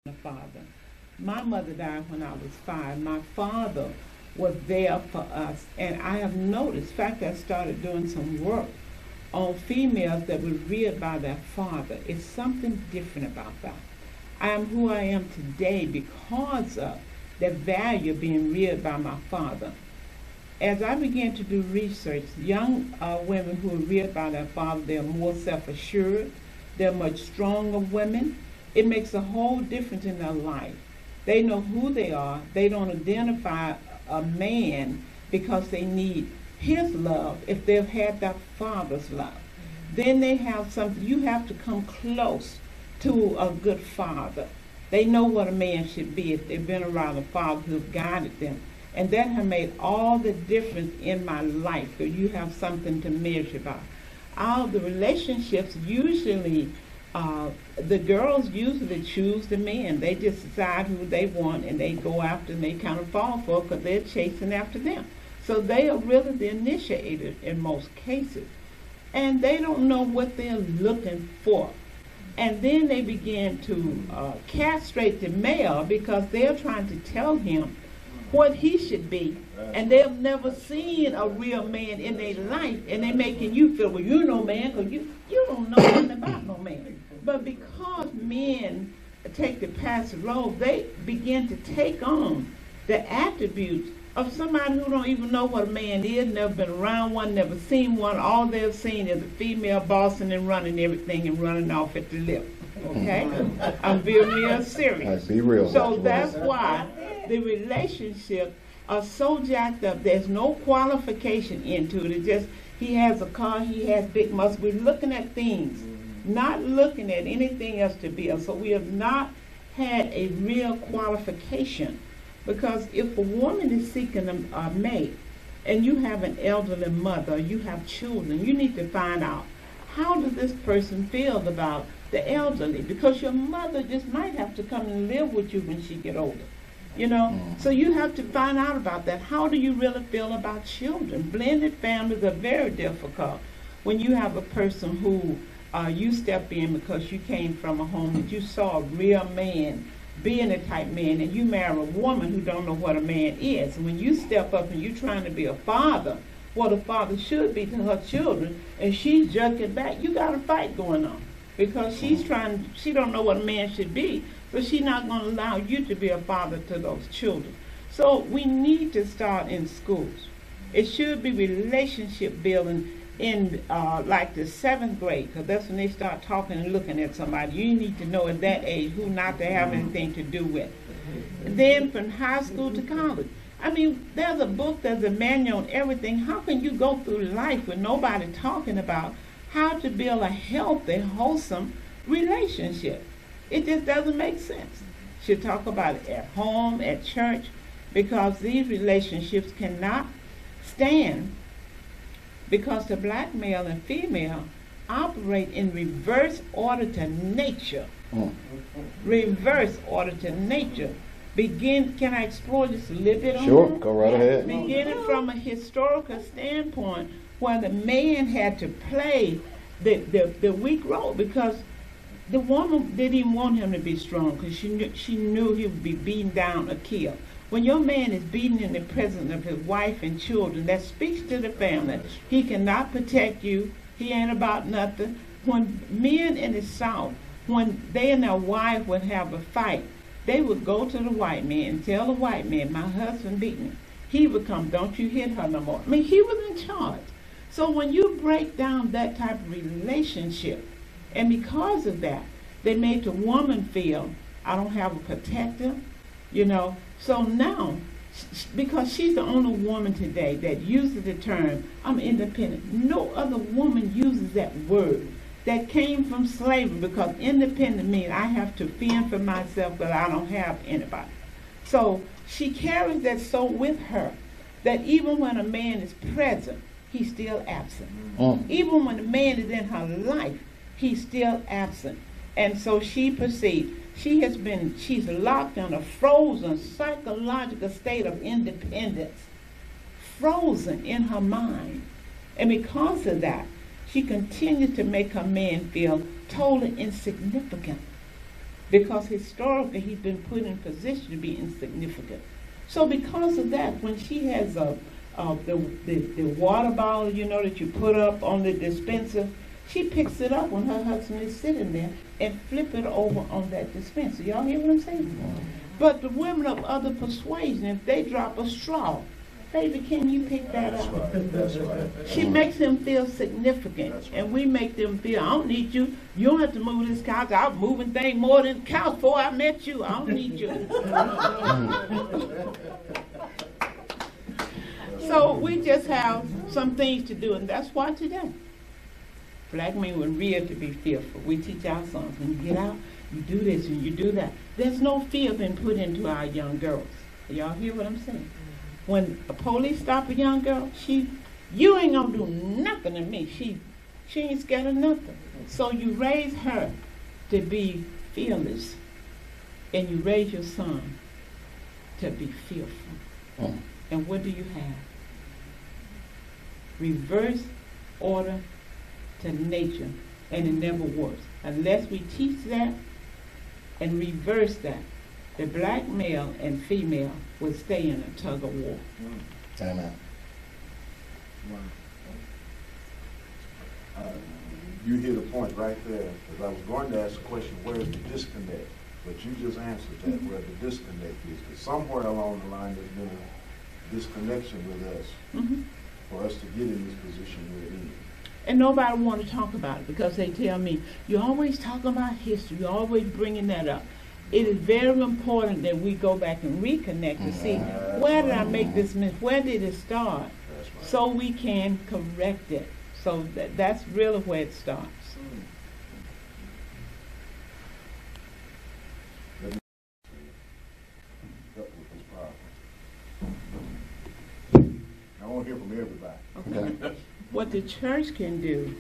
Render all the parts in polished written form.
a father. My mother died when I was 5. My father was there for us, and I have noticed, in fact, I started doing some work on females that were reared by their father. It's something different about that. I am who I am today because of the value of being reared by my father. As I began to do research, young women who are reared by their father, they're more self-assured, they're much stronger women. It makes a whole difference in their life. They know who they are. They don't identify a man because they need his love if they've had their father's love. Then they have something. You have to come close to a good father. They know what a man should be if they've been around a father who's guided them. And that has made all the difference in my life, because you have something to measure by. All the relationships usually, the girls usually choose the men. They just decide who they want and they go after and they kind of fall for it because they're chasing after them. So they are really the initiators in most cases. And they don't know what they're looking for. And then they begin to castrate the male because they're trying to tell him what he should be. And they've never seen a real man in their life. And they're making you feel, well, you're no man because you don't know nothing about no man. But because men take the passive role, they begin to take on the attributes of somebody who don't even know what a man is, never been around one, never seen one. All they've seen is a female bossing and running everything and running off at the lip. Okay? I'm being real serious. Be real. So that's why the relationships are so jacked up. There's no qualification into it. It's just he has a car, he has big muscles. We're looking at things, not looking at anything else to build. So we have not had a real qualification. Because if a woman is seeking a mate and you have an elderly mother, you have children, you need to find out, how does this person feel about the elderly? Because your mother just might have to come and live with you when she get older. You know, so you have to find out about that. How do you really feel about children? Blended families are very difficult when you have a person who you step in because you came from a home that you saw a real man being a type man, and you marry a woman who don't know what a man is. And when you step up and you're trying to be a father, what a father should be to her children, and she's jerking back, you got a fight going on. Because she don't know what a man should be, but she's not going to allow you to be a father to those children. So we need to start in schools. It should be relationship building in like the 7th grade, because that's when they start talking and looking at somebody. You need to know at that age who not to have anything to do with. And then from high school to college. I mean, there's a book, there's a manual on everything. How can you go through life with nobody talking about how to build a healthy, wholesome relationship? It just doesn't make sense. Should talk about it at home, at church, because these relationships cannot stand because the black male and female operate in reverse order to nature. Reverse order to nature. Can I explore just a little bit on Sure, that? go right ahead. Beginning from a historical standpoint, where the man had to play the weak role, because the woman didn't even want him to be strong, because she knew he would be beaten down or killed. When your man is beaten in the presence of his wife and children, that speaks to the family. He cannot protect you. He ain't about nothing. When men in the South, when they and their wife would have a fight, they would go to the white man and tell the white man, my husband beat me. He would come, don't you hit her no more. I mean, he was in charge. So when you break down that type of relationship, and because of that, they made the woman feel, I don't have a protector, you know. So now, because she's the only woman today that uses the term, I'm independent. No other woman uses that word. That came from slavery, because independent means I have to fend for myself because I don't have anybody. So she carries that so with her that even when a man is present, he's still absent. Even when a man is in her life, he's still absent. And so she perceived she's locked in a frozen psychological state of independence, frozen in her mind. And because of that, she continues to make her man feel totally insignificant. because historically he's been put in position to be insignificant. So because of that, when she has the water bottle, you know, that you put up on the dispenser, she picks it up when her husband is sitting there and flip it over on that dispenser. Y'all hear what I'm saying? But the women of other persuasion, if they drop a straw, baby, can you pick that up? That's right. She makes them feel significant, That's right. and we make them feel, I don't need you. You don't have to move this couch. I was moving things more than the couch before I met you. I don't need you. So we just have some things to do, and that's why today black men were reared to be fearful. We teach our sons, when you get out, you do this and you do that. There's no fear been put into our young girls. Y'all hear what I'm saying? When a police stop a young girl, you ain't gonna do nothing to me. She ain't scared of nothing. So you raise her to be fearless, and you raise your son to be fearful. And what do you have? Reverse order to nature, and it never works. Unless we teach that and reverse that, the black male and female will stay in a tug of war. Amen. You hit a point right there, because I was going to ask the question, where's the disconnect? But you just answered that, where the disconnect is. Because somewhere along the line there's been a disconnection with us for us to get in this position we're in. And nobody want to talk about it because they tell me, you're always talking about history, you're always bringing that up. It is very important that we go back and reconnect to see, where did I make this mistake? Where did it start? Right. So we can correct it. So that's really where it starts. Let me help with this problem. I want to hear from everybody. Okay. What the church can do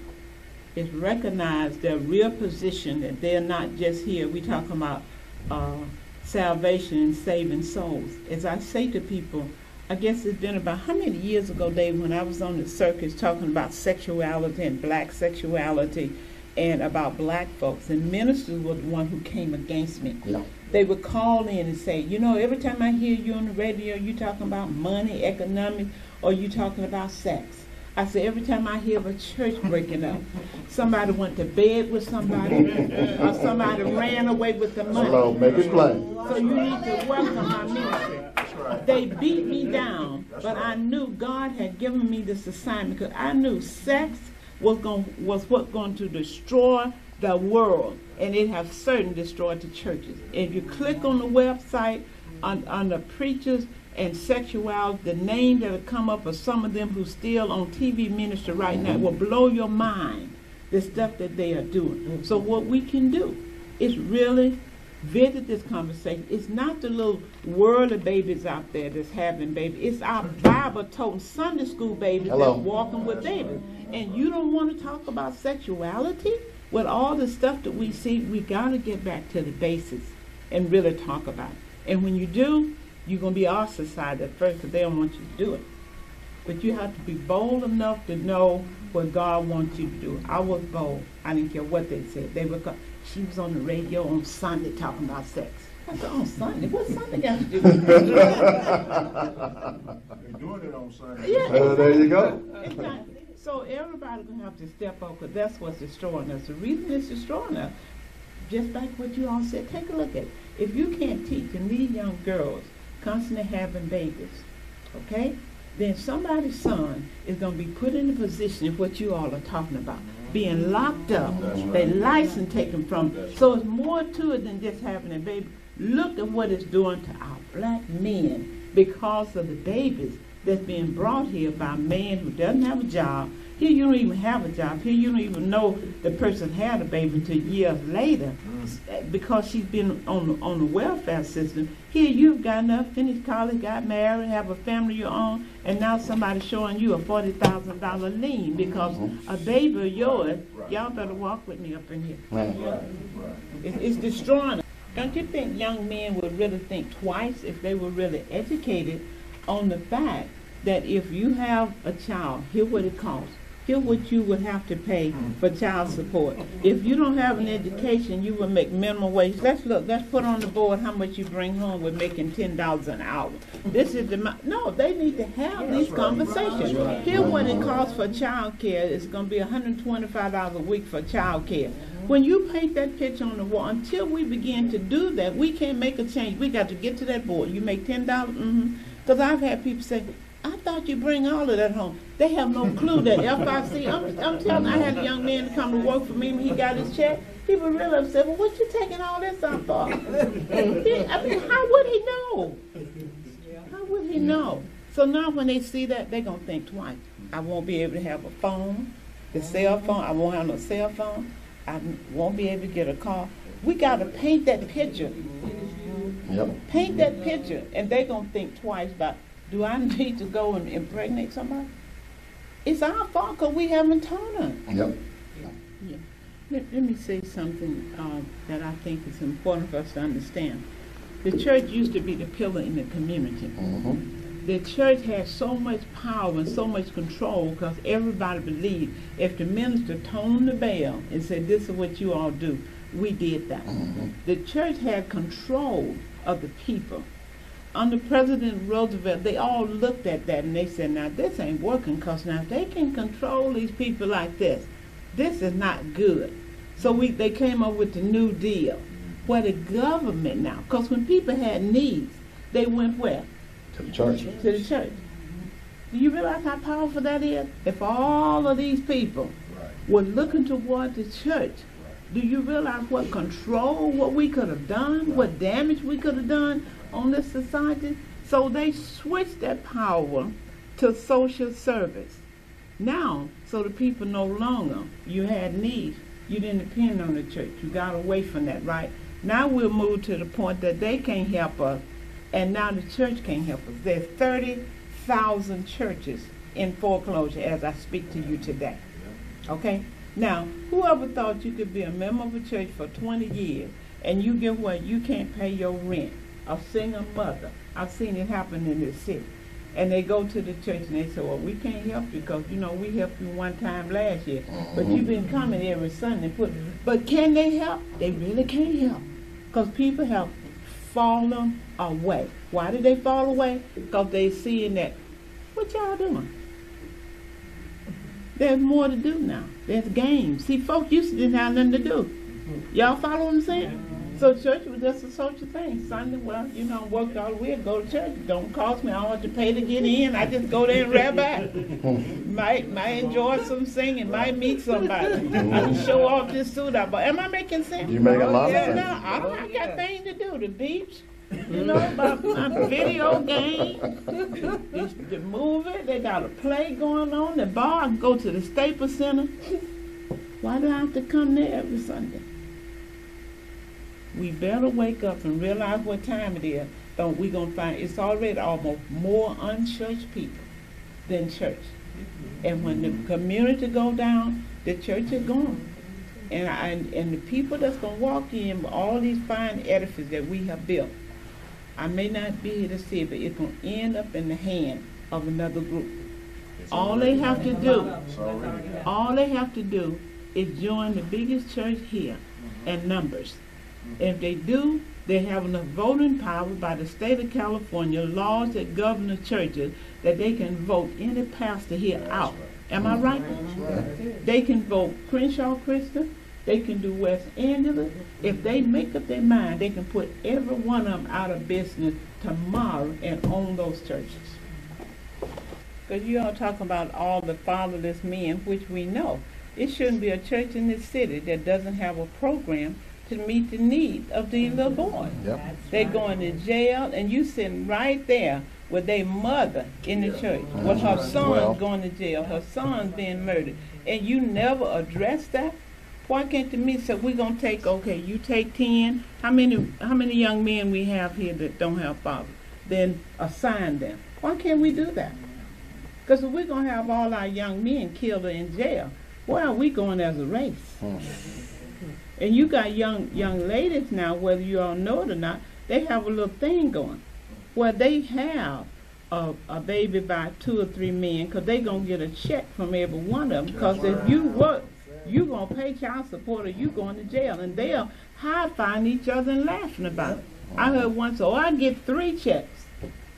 is recognize their real position, that they're not just here. We talk about salvation and saving souls. As I say to people, I guess it's been about how many years ago, Dave, when I was on the circus talking about sexuality and black sexuality and about black folks, and ministers were the one who came against me. Yeah. They would call in and say, you know, every time I hear you on the radio, you talking about money, economics, or you talking about sex. I said, every time I hear of a church breaking up, somebody went to bed with somebody, or somebody ran away with the money. Hello, make it plain. So you need to welcome my ministry. They beat me down, but I knew God had given me this assignment, because I knew sex was what's going to destroy the world, and it has certainly destroyed the churches. If you click on the website on the preachers and sexuality, the name that'll come up of some of them who still on TV ministry right now will blow your mind, the stuff that they are doing. So what we can do is really visit this conversation. It's not the little world of babies out there that's having babies. It's our Bible-toting Sunday school babies that's walking with babies. And you don't want to talk about sexuality? With all the stuff that we see, we got to get back to the basics and really talk about it. And when you do, you're going to be ostracized at first because they don't want you to do it. But you have to be bold enough to know what God wants you to do. I was bold. I didn't care what they said. They would come. She was on the radio on Sunday talking about sex. I said, on Sunday? What Sunday got to do with it? They're doing it on Sunday. Yeah, There you go. exactly. So everybody's going to have to step up, because that's what's destroying us. The reason it's destroying us, just like what you all said, take a look at it. If you can't teach and these young girls constantly having babies, okay, then somebody's son is going to be put in a position of what you all are talking about, being locked up, their license taken from. So it's more to it than just having a baby. Look at what it's doing to our black men because of the babies that's being brought here by a man who doesn't have a job. Here you don't even have a job. Here you don't even know the person had a baby until years later because she's been on the welfare system. Here you've gotten up, finished college, got married, have a family of your own, and now somebody's showing you a $40,000 lien because a baby of yours. Y'all better walk with me up in here. It's destroying us. Don't you think young men would really think twice if they were really educated on the fact that if you have a child, here's what it costs. Here's what you would have to pay for child support. If you don't have an education, you will make minimum wage. Let's put on the board how much you bring home with making $10 an hour. This is no, they need to have these conversations. Here's what it costs for child care. It's going to be $125 a week for child care. When you paint that picture on the wall, until we begin to do that, we can't make a change. We got to get to that board. You make $10, Because I've had people say, I thought you bring all of that home. They have no clue that FIC, I'm telling you, I had a young man to come to work for me when he got his check. He was really upset, well, what you taking all this out for? I mean, how would he know? How would he know? So now when they see that, they're going to think twice. I won't be able to have a phone, the cell phone. I won't have no cell phone. I won't be able to get a car. We got to paint that picture. Yep. Paint that picture, and they're going to think twice about, do I need to go and impregnate somebody? It's our fault because we haven't told them. Yep. Yeah. Let me say something that I think is important for us to understand. The church used to be the pillar in the community. Mm-hmm. The church had so much power and so much control because everybody believed if the minister toned the bell and said, this is what you all do, we did that. Mm-hmm. The church had control of the people. Under President Roosevelt, they all looked at that and they said, now this ain't working because now if they can control these people like this is not good. So they came up with the New Deal, where the government now, because when people had needs, they went where? To the church. To the church. Do you realize how powerful that is? If all of these people were looking toward the church, do you realize what we could have done, what damage we could have done on this society? So they switched that power to social service. Now, so the people no longer, you had needs, you didn't depend on the church. You got away from that, right? Now we'll move to the point that they can't help us, and now the church can't help us. There's 30,000 churches in foreclosure as I speak to you today. Okay? Now, whoever thought you could be a member of a church for 20 years and you get what? You can't pay your rent. A single mother. I've seen it happen in this city. And they go to the church and they say, well, we can't help you because, we helped you one time last year. But you've been coming every Sunday. But can they help? They really can't help. Because people have fallen away. Why did they fall away? Because they seeing that, what y'all doing? There's more to do now. There's games. See, folks used to didn't have nothing to do. Y'all follow what I'm saying? So church was just a social thing. Sunday, well, worked all the way, go to church. It don't cost me. I don't have to pay to get in. I just go there and rabbi. might enjoy some singing. Might meet somebody. I can show off this suit I bought. Am I making sense? You make a lot of sense. No, I got things to do. The beach, my video game, the movie. They got a play going on. The bar. I can go to the Staples Center. Why do I have to come there every Sunday? We better wake up and realize what time it is. We're going to find it's already almost more unchurched people than church. And when the community go down, the church is gone. And the people that's going to walk in with all these fine edifices that we have built, I may not be here to see it, but it's going to end up in the hand of another group. All they have to do is join the biggest church here in numbers. If they do, they have enough voting power by the state of California, laws that govern the churches, that they can vote any pastor here out. Am I right? They can vote Crenshaw Christian. They can do West Angeles. If they make up their mind, they can put every one of them out of business tomorrow and own those churches. Because you all talk about all the fatherless men, which we know. It shouldn't be a church in this city that doesn't have a program to meet the needs of these little boys. Yep. They're going to jail, and you sitting right there with their mother in the church, with her son going to jail, her son being murdered, and you never address that. Why can't the minister say, we're going to take, you take 10, how many young men we have here that don't have fathers? Then assign them. Why can't we do that? Because if we're going to have all our young men killed or in jail, where are we going as a race? And you got young ladies now, whether you all know it or not, they have a little thing going where they have a baby by 2 or 3 men, because they going to get a check from every one of them. Because if you work, you going to pay child support or you going to jail. And they'll high-fiving each other and laughing about it. I heard once, oh, I get 3 checks.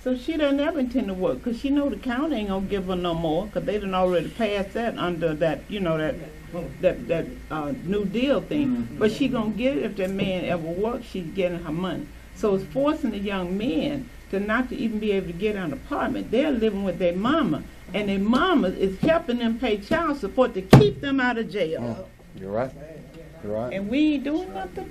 So she doesn't ever intend to work, because she know the county ain't going to give her no more, because they done already passed that under that, you know, that New Deal thing. But she going to get it if that man ever works, she's getting her money. So it's forcing the young men to not to even be able to get an apartment. They're living with their mama, and their mama is helping them pay child support to keep them out of jail. You're right. You're right. And we ain't doing nothing.